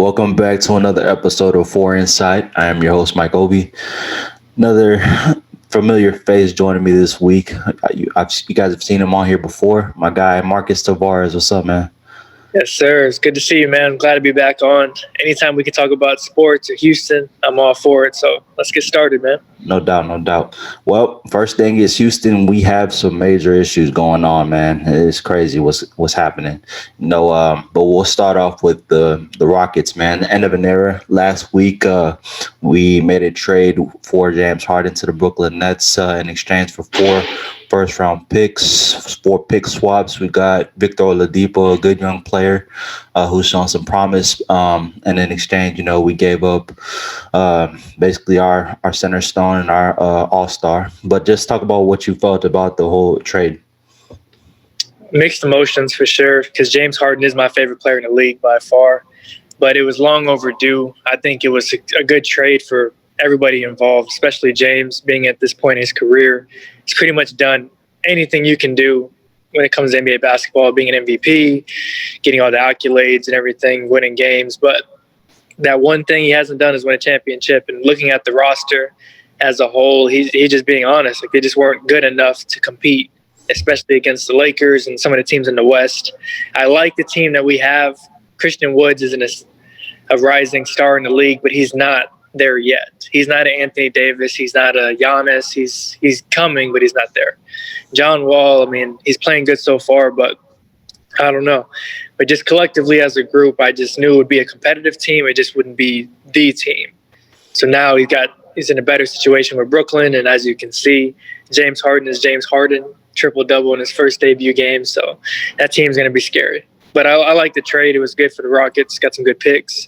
Welcome back to another episode of Four Insight. I am your host, Mike Obi. Another familiar face joining me this week. You guys have seen him on here before. My guy, Marcus Tavarez. What's up, man? Yes, sir. It's good to see you, man. I'm glad to be back on. Anytime we can talk about sports or Houston, I'm all for it. So let's get started, man. No doubt, no doubt. Well, first thing is Houston. We have some major issues going on, man. It's crazy what's happening. But we'll start off with the Rockets, man. The end of an era. Last week, we made a trade for James Harden to the Brooklyn Nets in exchange for four first round picks, four pick swaps. We got Victor Oladipo, a good young player who's shown some promise. And in exchange, we gave up basically our center stone and our all-star. But just talk about what you felt about the whole trade. Mixed emotions for sure, because James Harden is my favorite player in the league by far. But it was long overdue. I think it was a good trade for everybody involved, especially James being at this point in his career. He's pretty much done anything you can do when it comes to NBA basketball, being an MVP, getting all the accolades and everything, winning games. But that one thing he hasn't done is win a championship. And looking at the roster as a whole, he's just being honest. Like, they just weren't good enough to compete, especially against the Lakers and some of the teams in the West. I like the team that we have. Christian Woods is a rising star in the league, but he's not there yet. He's not an Anthony Davis. He's not a Giannis. He's coming, but he's not there. John Wall, he's playing good so far, but I don't know. But just collectively as a group, I just knew it would be a competitive team. It just wouldn't be the team. So now he's in a better situation with Brooklyn, and as you can see, James Harden is James Harden, triple-double in his first debut game, so that team's going to be scary. But I like the trade. It was good for the Rockets. Got some good picks,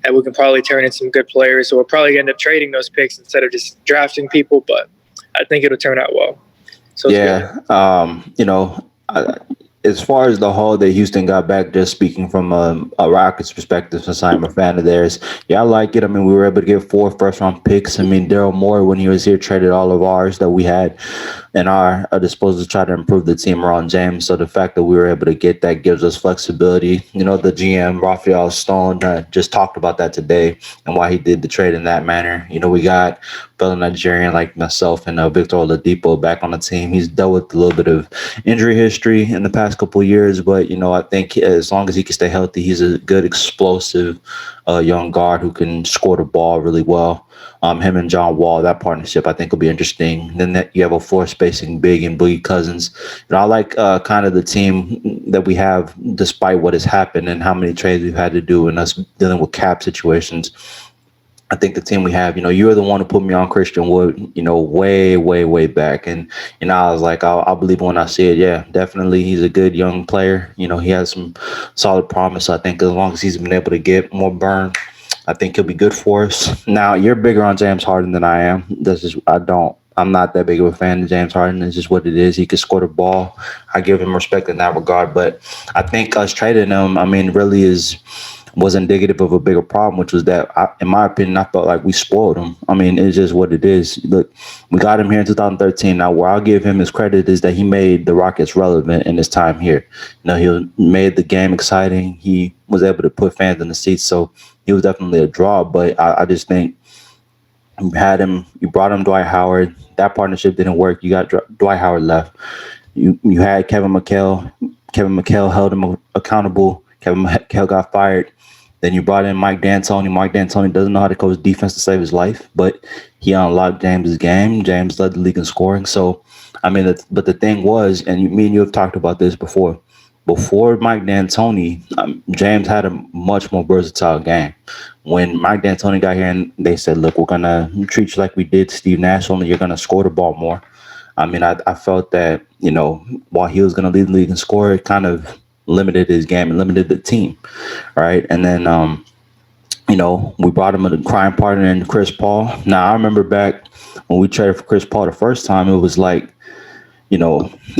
and we can probably turn in some good players. So we'll probably end up trading those picks instead of just drafting people, but I think it'll turn out well. So yeah, as far as the haul that Houston got back, just speaking from a Rockets perspective, since I'm a fan of theirs, I like it. We were able to get 4 first-round picks. Daryl Morey, when he was here, traded all of ours that we had in our disposal to try to improve the team around James. So the fact that we were able to get that gives us flexibility. The GM, Raphael Stone, just talked about that today and why he did the trade in that manner. We got fellow Nigerian like myself and Victor Oladipo back on the team. He's dealt with a little bit of injury history in the past couple of years, but I think as long as he can stay healthy, he's a good explosive young guard who can score the ball really well. Him and John Wall, that partnership, I think will be interesting. Then you have a floor spacing big and Boogie Cousins. I like kind of the team that we have, despite what has happened and how many trades we've had to do and us dealing with cap situations. I think the team we have, you were the one who put me on Christian Wood, way, way, way back. And, I was like, I'll believe it when I see it. Yeah, definitely. He's a good young player. He has some solid promise. I think as long as he's been able to get more burn, I think he'll be good for us. Now, you're bigger on James Harden than I am. I'm not that big of a fan of James Harden. It's just what it is. He can score the ball. I give him respect in that regard. But I think us trading him, really was indicative of a bigger problem, which was that, in my opinion, I felt like we spoiled him. It's just what it is. Look, we got him here in 2013. Now, where I'll give him his credit is that he made the Rockets relevant in his time here. He made the game exciting. He was able to put fans in the seats, so he was definitely a draw. But I just think you brought him Dwight Howard. That partnership didn't work. You got Dwight Howard left. You had Kevin McHale. Kevin McHale held him accountable. Kevin McHale got fired. Then you brought in Mike D'Antoni. Mike D'Antoni doesn't know how to coach defense to save his life, but he unlocked James's game. James led the league in scoring. So, but the thing was, and me and you have talked about this before. Before Mike D'Antoni, James had a much more versatile game. When Mike D'Antoni got here and they said, look, we're going to treat you like we did Steve Nash, only you're going to score the ball more. I felt that, while he was going to lead the league in score, it kind of limited his game and limited the team, right? And then, we brought him a crime partner in Chris Paul. Now, I remember back when we traded for Chris Paul the first time, it was like,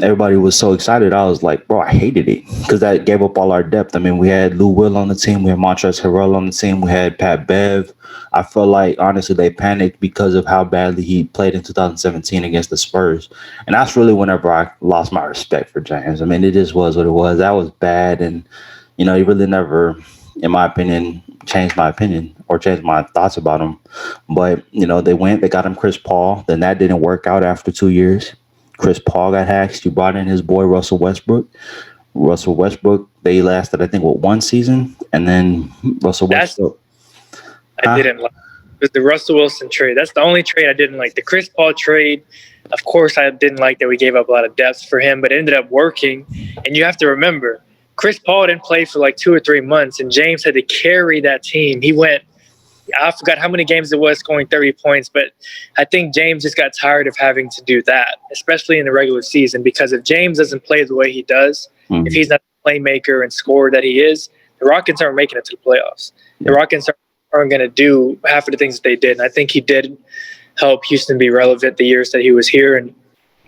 everybody was so excited. I was like, bro, I hated it because that gave up all our depth. We had Lou Will on the team. We had Montrezl Harrell on the team. We had Pat Bev. I feel like, honestly, they panicked because of how badly he played in 2017 against the Spurs. And that's really whenever I lost my respect for James. It just was what it was. That was bad. And, he really never in my opinion, changed my opinion or changed my thoughts about him. But they got him Chris Paul. Then that didn't work out after 2 years. Chris Paul got hacked. You brought in his boy Russell Westbrook. They lasted, I think, one season, and then Russell Westbrook. I didn't like. It was the Russell Wilson trade. That's the only trade I didn't like. The Chris Paul trade, of course, I didn't like that we gave up a lot of depth for him, but it ended up working. And you have to remember, Chris Paul didn't play for like 2 or 3 months, and James had to carry that team. He went, I forgot how many games it was, scoring 30 points, but I think James just got tired of having to do that, especially in the regular season, because if James doesn't play the way he does, if he's not the playmaker and scorer that he is, the Rockets aren't making it to the playoffs. The Rockets aren't going to do half of the things that they did, and I think he did help Houston be relevant the years that he was here, and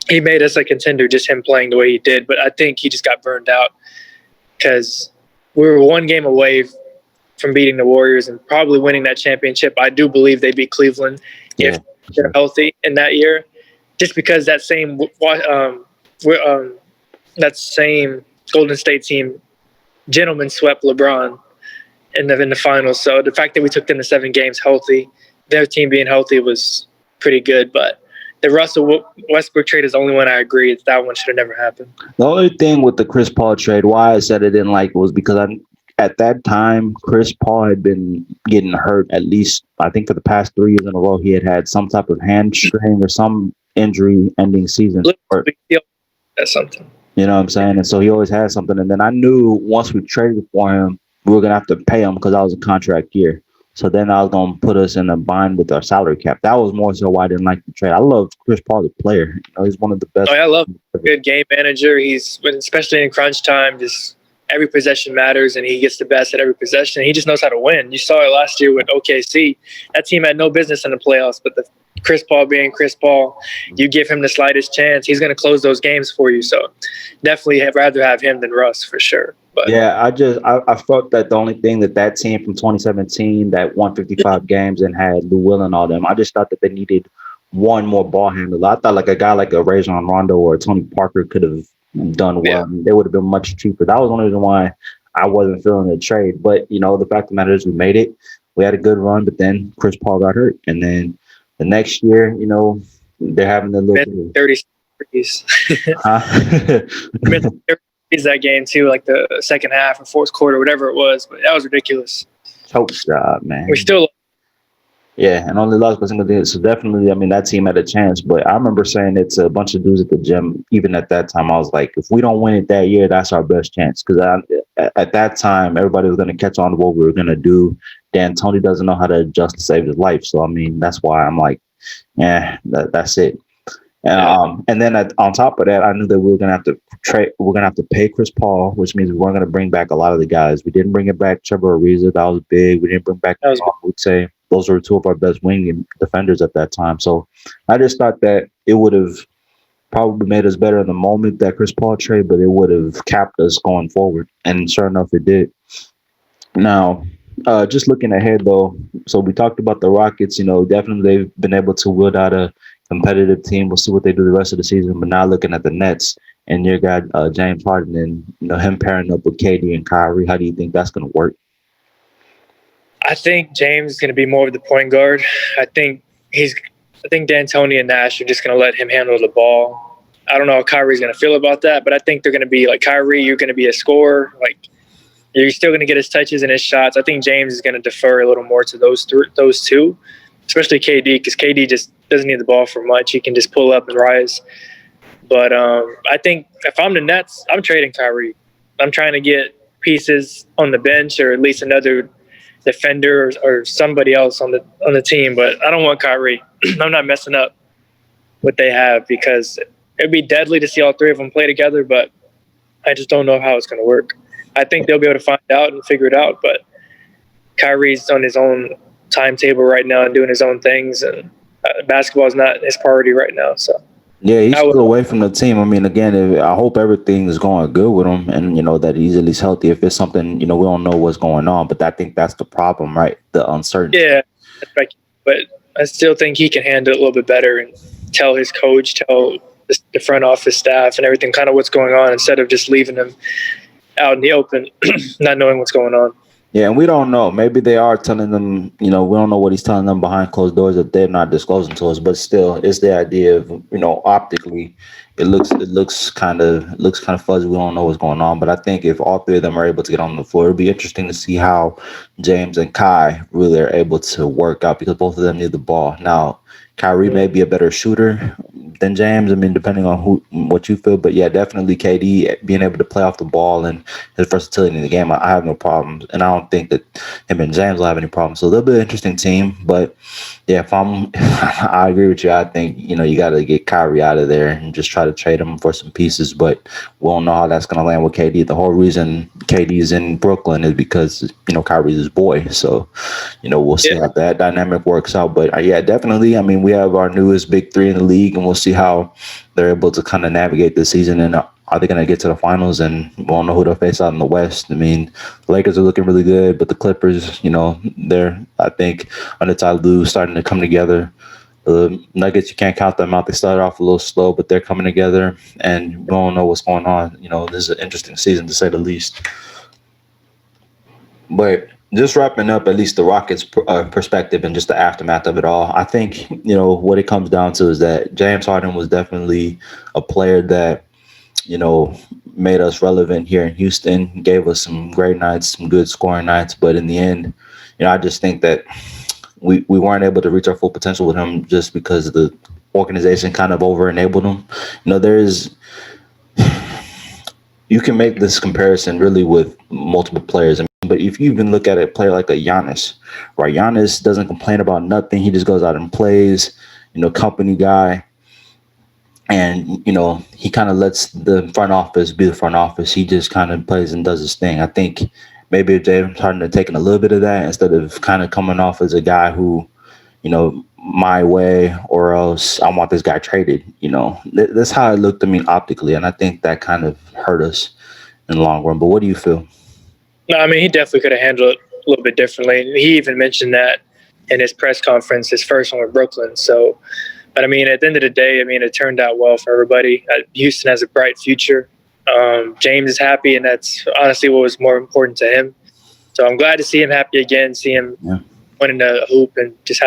he made us a contender just him playing the way he did, but I think he just got burned out because we were one game away from beating the Warriors and probably winning that championship. I do believe they beat Cleveland if they're healthy in that year, just because that same Golden State team gentlemen swept LeBron in the finals. So the fact that we took them to 7 games healthy, their team being healthy was pretty good. But the Russell Westbrook trade is the only one I agree that one should have never happened. The only thing with the Chris Paul trade, why I said I didn't like it, was because at that time, Chris Paul had been getting hurt at least, I think, for the past 3 years in a row. He had some type of hamstring or some injury-ending season. That's something. You know what I'm saying? And so he always had something. And then I knew once we traded for him, we were going to have to pay him because that was a contract year. So then I was going to put us in a bind with our salary cap. That was more so why I didn't like the trade. I love Chris Paul, the player. He's one of the best. I love him. Good game manager. He's, especially in crunch time, just every possession matters, and he gets the best at every possession. He just knows how to win. You saw it last year with OKC. That team had no business in the playoffs, but the Chris Paul being Chris Paul, you give him the slightest chance, he's going to close those games for you. So definitely I'd rather have him than Russ for sure. But yeah, I felt that the only thing that team from 2017 that won 55 games and had Lou Will and all them, I just thought that they needed one more ball handler. I thought like a guy like a Rajon Rondo or Tony Parker could have done well. I mean, they would have been much cheaper. That was one reason why I wasn't feeling the trade. But the fact of the matter is we made it. We had a good run, but then Chris Paul got hurt, and then the next year, they're having a little 30 threes. That game too, like the second half or fourth quarter, whatever it was, but that was ridiculous. Choke job, man. We still. Yeah, and only lost by single digits. So definitely, I mean, that team had a chance. But I remember saying it to a bunch of dudes at the gym. Even at that time, I was like, if we don't win it that year, that's our best chance. Because at that time, everybody was going to catch on to what we were going to do. Dan Tony doesn't know how to adjust to save his life. So, I mean, that's why I'm like, that's it. And then on top of that, I knew that we were going to have to trade. We're going to have to pay Chris Paul, which means we weren't going to bring back a lot of the guys. We didn't bring it back Trevor Ariza. That was big. We didn't bring back, I would say, those were 2 of our best wing defenders at that time. So I just thought that it would have probably made us better in the moment, that Chris Paul trade, but it would have capped us going forward. And sure enough, it did. Now, just looking ahead, though, so we talked about the Rockets. Definitely they've been able to wield out a competitive team. We'll see what they do the rest of the season. But now looking at the Nets and your guy, James Harden, and him pairing up with KD and Kyrie, how do you think that's going to work? I think James is going to be more of the point guard. I think D'Antoni and Nash are just going to let him handle the ball. I don't know how Kyrie's going to feel about that, but I think they're going to be like, Kyrie, you're going to be a scorer. Like, you're still going to get his touches and his shots. I think James is going to defer a little more to those two, especially KD, because KD just doesn't need the ball for much. He can just pull up and rise. But I think if I'm the Nets, I'm trading Kyrie. I'm trying to get pieces on the bench, or at least another defender or somebody else on the team, but I don't want Kyrie. I'm not messing up what they have, because it'd be deadly to see all 3 of them play together, but I just don't know how it's going to work. I think they'll be able to find out and figure it out, but Kyrie's on his own timetable right now and doing his own things, and basketball is not his priority right now. So yeah, he's still away from the team. I mean, again, I hope everything is going good with him, and that he's at least healthy. If it's something, we don't know what's going on, but I think that's the problem, right? The uncertainty. Yeah, but I still think he can handle it a little bit better and tell his coach, tell the front office staff and everything kind of what's going on, instead of just leaving him out in the open, not knowing what's going on. Yeah, and we don't know. Maybe they are telling them, we don't know what he's telling them behind closed doors that they're not disclosing to us. But still, it's the idea of, optically, it looks kind of fuzzy. We don't know what's going on. But I think if all three of them are able to get on the floor, it'd be interesting to see how James and Kai really are able to work out because both of them need the ball. Now, Kyrie may be a better shooter than James. I mean, depending on what you feel, but yeah, definitely KD being able to play off the ball and his versatility in the game, I have no problems, and I don't think that him and James will have any problems. So they'll be an interesting team. But yeah, if I'm, I agree with you. I think you got to get Kyrie out of there and just try to trade him for some pieces. But we don't know how that's going to land with KD. The whole reason KD is in Brooklyn is because Kyrie's his boy. So we'll see how that dynamic works out. But yeah, definitely. I mean, we have our newest big three in the league, and we'll see how they're able to kind of navigate this season. And are they going to get to the finals? And we don't know who they'll face out in the West. I mean, the Lakers are looking really good, but the Clippers, they're, I think, under Ty Lue, starting to come together. The Nuggets, you can't count them out. They started off a little slow, but they're coming together, and we don't know what's going on. This is an interesting season, to say the least. But just wrapping up at least the Rockets' perspective and just the aftermath of it all, I think, what it comes down to is that James Harden was definitely a player that, made us relevant here in Houston, gave us some great nights, some good scoring nights. But in the end, I just think that we weren't able to reach our full potential with him just because the organization kind of over-enabled him. You can make this comparison really with multiple players. But if you even look at a player like a Giannis, right? Giannis doesn't complain about nothing. He just goes out and plays, company guy. And, he kind of lets the front office be the front office. He just kind of plays and does his thing. I think maybe if James Harden had taken a little bit of that instead of kind of coming off as a guy who, my way or else I want this guy traded. That's how it looked to me optically. And I think that kind of hurt us in the long run. But what do you feel? No, I mean, he definitely could have handled it a little bit differently. He even mentioned that in his press conference, his first one with Brooklyn. So, but I mean, at the end of the day, I mean, it turned out well for everybody. Houston has a bright future. James is happy, and that's honestly what was more important to him. So I'm glad to see him happy again, see him winning a hoop and just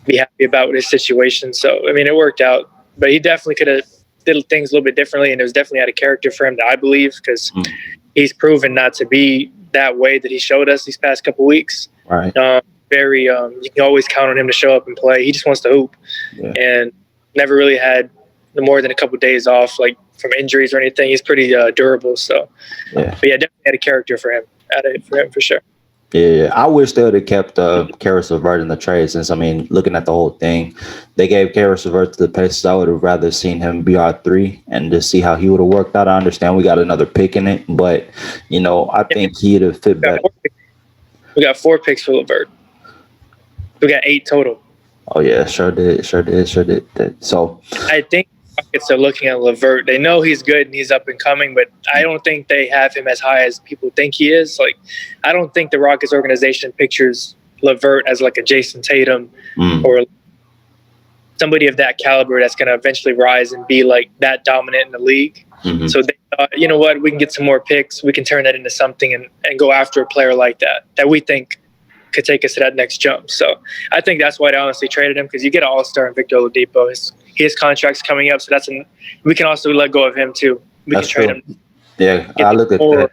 be happy about his situation. So, I mean, it worked out. But he definitely could have did things a little bit differently, and it was definitely out of character for him, I believe, because he's proven not to be that way that he showed us these past couple weeks. Right. You can always count on him to show up and play. He just wants to hoop, and never really had more than a couple of days off, like from injuries or anything. He's pretty durable. So, but yeah, definitely had a character for him. For sure. Yeah, I wish they would have kept Karis LeVert in the trade. Since, I mean, looking at the whole thing, they gave Karis LeVert to the Pacers. I would have rather seen him be our 3 and just see how he would have worked out. I understand we got another pick in it, but I think he'd have fit better. We got 4 picks for LeVert. We got 8 total. Oh yeah, sure did. So I think Rockets are looking at LeVert. They know he's good and he's up and coming, but I don't think they have him as high as people think he is. Like, I don't think the Rockets organization pictures LeVert as like a Jason Tatum or somebody of that caliber that's going to eventually rise and be like that dominant in the league. So they thought, you know what, we can get some more picks. We can turn that into something and go after a player like that we think could take us to that next jump. So I think that's why they honestly traded him, because you get an all-star in Victor Oladipo. His contract's coming up, so we can also let go of him too. We can trade him. Yeah, I look at that.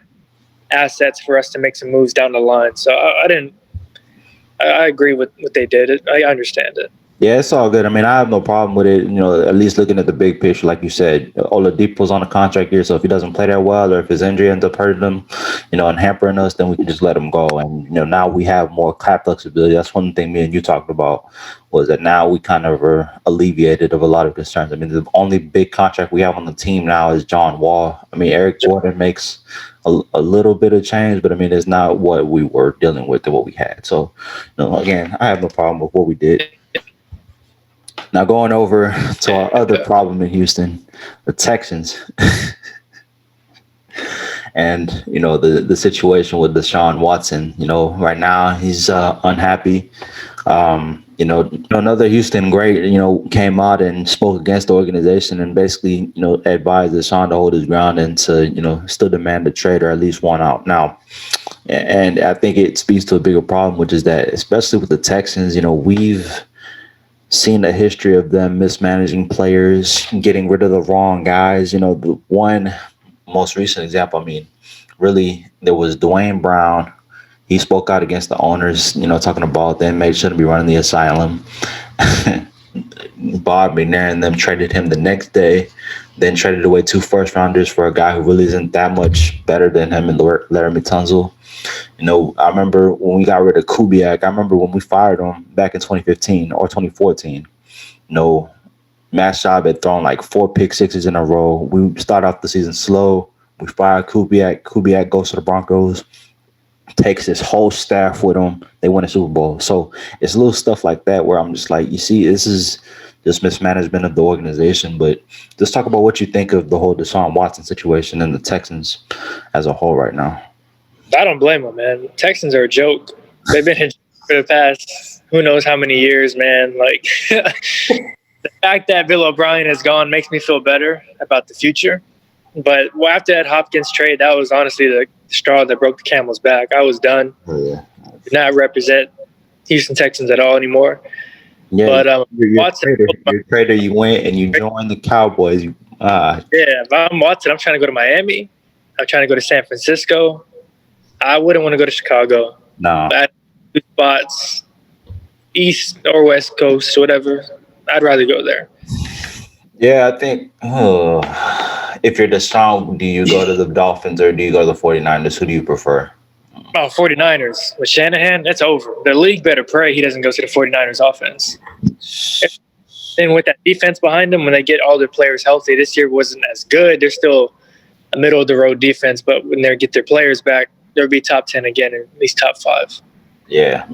Assets for us to make some moves down the line. So I agree with what they did. I understand it. Yeah, it's all good. I mean, I have no problem with it. At least looking at the big picture, like you said, Oladipo's on a contract year, so if he doesn't play that well, or if his injury ends up hurting him, and hampering us, then we can just let him go. And now we have more cap flexibility. That's one thing me and you talked about, was that now we kind of are alleviated of a lot of concerns. I mean, the only big contract we have on the team now is John Wall. I mean, Eric Gordon makes a little bit of change, but I mean, it's not what we were dealing with and what we had. So, again, I have no problem with what we did. Now going over to our other problem in Houston, the Texans. And the situation with Deshaun Watson. Right now he's unhappy. Another Houston great, came out and spoke against the organization and basically, advised Deshaun to hold his ground and to, still demand a trade or at least one out. Now, and I think it speaks to a bigger problem, which is that, especially with the Texans, we've seen a history of them mismanaging players, getting rid of the wrong guys. The one most recent example, I mean, really, there was Dwayne Brown. He spoke out against the owners, talking about the inmates shouldn't be running the asylum. Bob McNair and them traded him the next day, then traded away 2 first rounders for a guy who really isn't that much better than him and Laramie Tunzel. I remember when we got rid of Kubiak. I remember when we fired him back in 2015 or 2014. Matt Schaub had thrown like 4 pick sixes in a row. We start off the season slow. We fired Kubiak. Kubiak goes to the Broncos, takes his whole staff with him. They win a Super Bowl. So it's little stuff like that where I'm just like, you see, this is just mismanagement of the organization. But just talk about what you think of the whole Deshaun Watson situation and the Texans as a whole right now. I don't blame them, man. Texans are a joke. They've been a joke for the past who knows how many years, man. Like the fact that Bill O'Brien is gone makes me feel better about the future. But after that Hopkins trade, that was honestly the straw that broke the camel's back. I was done. Did not represent Houston Texans at all anymore. Yeah, but you're a trader. You went and you joined the Cowboys. Yeah, if I'm Watson, I'm trying to go to Miami. I'm trying to go to San Francisco. I wouldn't want to go to Chicago. No. At 2 spots, East or West Coast, whatever. I'd rather go there. Yeah, I think if you're Deshaun, do you go to the Dolphins or do you go to the 49ers? Who do you prefer? 49ers. With Shanahan, that's over. The league better pray he doesn't go to the 49ers offense. And with that defense behind them, when they get all their players healthy, this year wasn't as good. They're still a middle-of-the-road defense, but when they get their players back, they'll be top 10 again, or at least top 5. Yeah,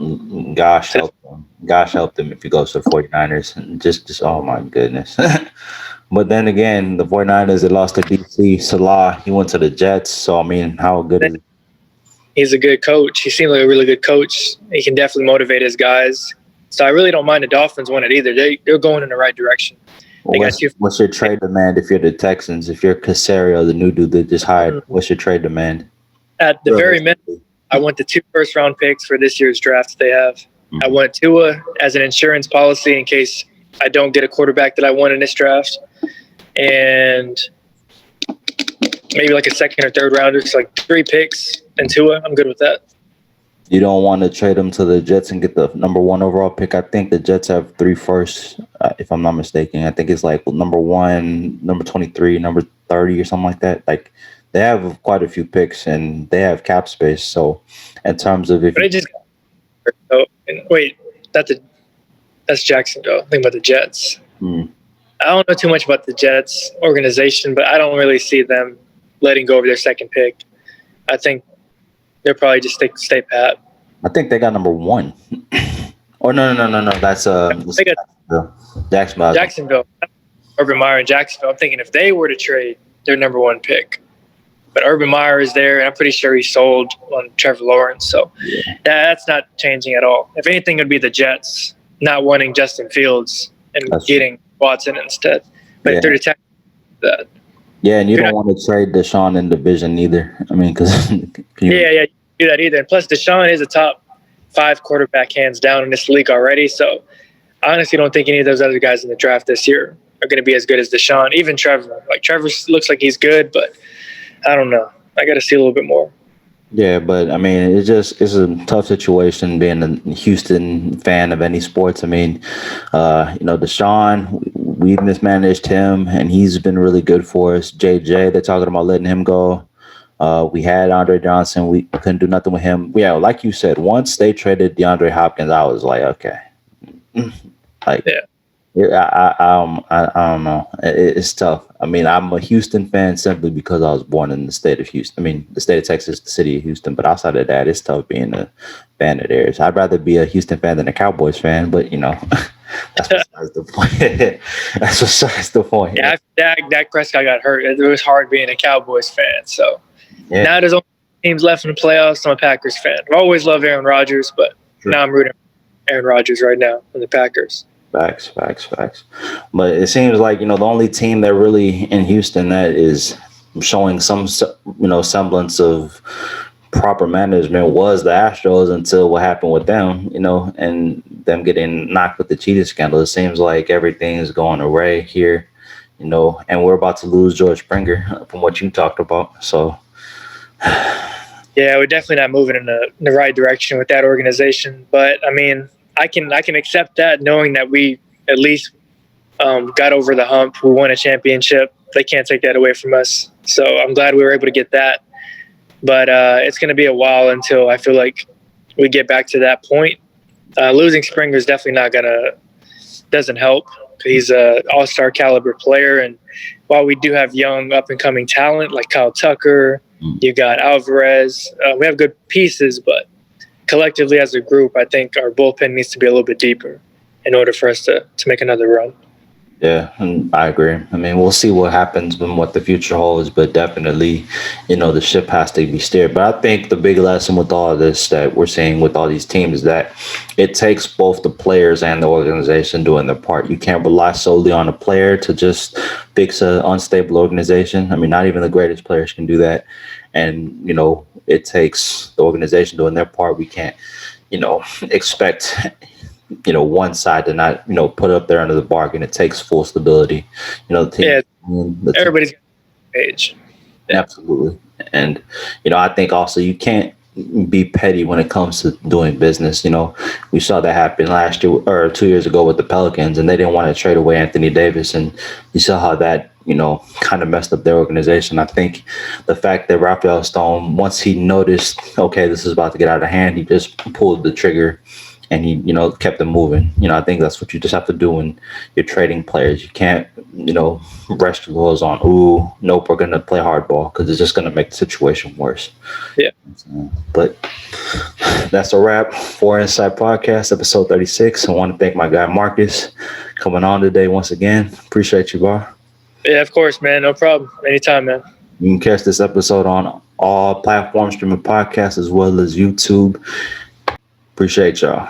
gosh help them. Gosh help them if he goes to the 49ers. Just oh my goodness. But then again, the 49ers, they lost to DC. Salah, he went to the Jets. So, I mean, how good is he? He's a good coach. He seems like a really good coach. He can definitely motivate his guys. So I really don't mind the Dolphins win it either. They're going in the right direction. What's your trade demand if you're the Texans? If you're Casario, the new dude that just hired, what's your trade demand? At the very minimum, I want the 2 first-round picks for this year's draft they have. I want Tua as an insurance policy in case I don't get a quarterback that I want in this draft. And maybe like a 2nd or 3rd rounder. So like 3 picks and Tua. I'm good with that. You don't want to trade them to the Jets and get the number 1 overall pick. I think the Jets have 3 firsts, if I'm not mistaken. I think it's like number 1, number 23, number 30 or something like that. Like they have quite a few picks and they have cap space. So in terms of if wait, that's Jacksonville. Think about the Jets. I don't know too much about the Jets organization, but I don't really see them letting go of their 2nd pick. I think they'll probably just stay pat. I think they got number 1. Or no. That's Jacksonville. Jacksonville. Urban Meyer and Jacksonville. I'm thinking if they were to trade their number 1 pick. But Urban Meyer is there, and I'm pretty sure he sold on Trevor Lawrence. So that's not changing at all. If anything, it would be the Jets not wanting Justin Fields and getting Watson instead. But if they're detecting that. Yeah, and you don't want to trade Deshaun in division either. I mean, because you do that either. And plus, Deshaun is a top 5 quarterback hands down in this league already. So I honestly don't think any of those other guys in the draft this year are going to be as good as Deshaun. Even Trevor. Like Trevor looks like he's good, but I don't know. I got to see a little bit more. Yeah, but I mean, it's a tough situation being a Houston fan of any sports. I mean, Deshaun, we mismanaged him, and he's been really good for us. JJ, they're talking about letting him go. We had Andre Johnson. We couldn't do nothing with him. Yeah, like you said, once they traded DeAndre Hopkins, I was like, okay, I don't know. It's tough. I mean, I'm a Houston fan simply because I was born in the state of Houston. I mean, the state of Texas, the city of Houston. But outside of that, it's tough being a fan of theirs. I'd rather be a Houston fan than a Cowboys fan. But that's besides the point. That's besides the point. Yeah, Dak Prescott got hurt. It was hard being a Cowboys fan. So Yeah. Now there's only teams left in the playoffs. I'm a Packers fan. I've always loved Aaron Rodgers, but now I'm rooting for Aaron Rodgers right now in the Packers. Facts. But it seems like, the only team that really in Houston that is showing some, semblance of proper management was the Astros until what happened with them, and them getting knocked with the cheating scandal. It seems like everything is going awry here, and we're about to lose George Springer from what you talked about. So, yeah, we're definitely not moving in the right direction with that organization. But I mean, I can accept that, knowing that we at least got over the hump. We won a championship. They can't take that away from us. So I'm glad we were able to get that. But it's going to be a while until I feel like we get back to that point. Losing Springer is definitely doesn't help. He's an all-star caliber player. And while we do have young up-and-coming talent like Kyle Tucker, you got Alvarez, we have good pieces, but collectively as a group, I think our bullpen needs to be a little bit deeper in order for us to make another run. Yeah, and I agree. I mean, we'll see what happens and what the future holds, but definitely, the ship has to be steered. But I think the big lesson with all of this that we're seeing with all these teams is that it takes both the players and the organization doing their part. You can't rely solely on a player to just fix an unstable organization. I mean, not even the greatest players can do that. And, it takes the organization doing their part. We can't, expect one side to not, put up there under the bargain. It takes full stability. The team, everybody's page. Yeah. Absolutely. And, I think also you can't be petty when it comes to doing business. We saw that happen last year or 2 years ago with the Pelicans, and they didn't want to trade away Anthony Davis. And you saw how that, kind of messed up their organization. I think the fact that Rafael Stone, once he noticed, okay, this is about to get out of hand, he just pulled the trigger. And he, kept them moving. I think that's what you just have to do when you're trading players. You can't, rest your laws on, nope, we're going to play hardball, because it's just going to make the situation worse. Yeah. But that's a wrap for Inside Podcast, episode 36. I want to thank my guy Marcus coming on today once again. Appreciate you, Bar. Yeah, of course, man. No problem. Anytime, man. You can catch this episode on all platforms, streaming podcasts, as well as YouTube. Appreciate y'all.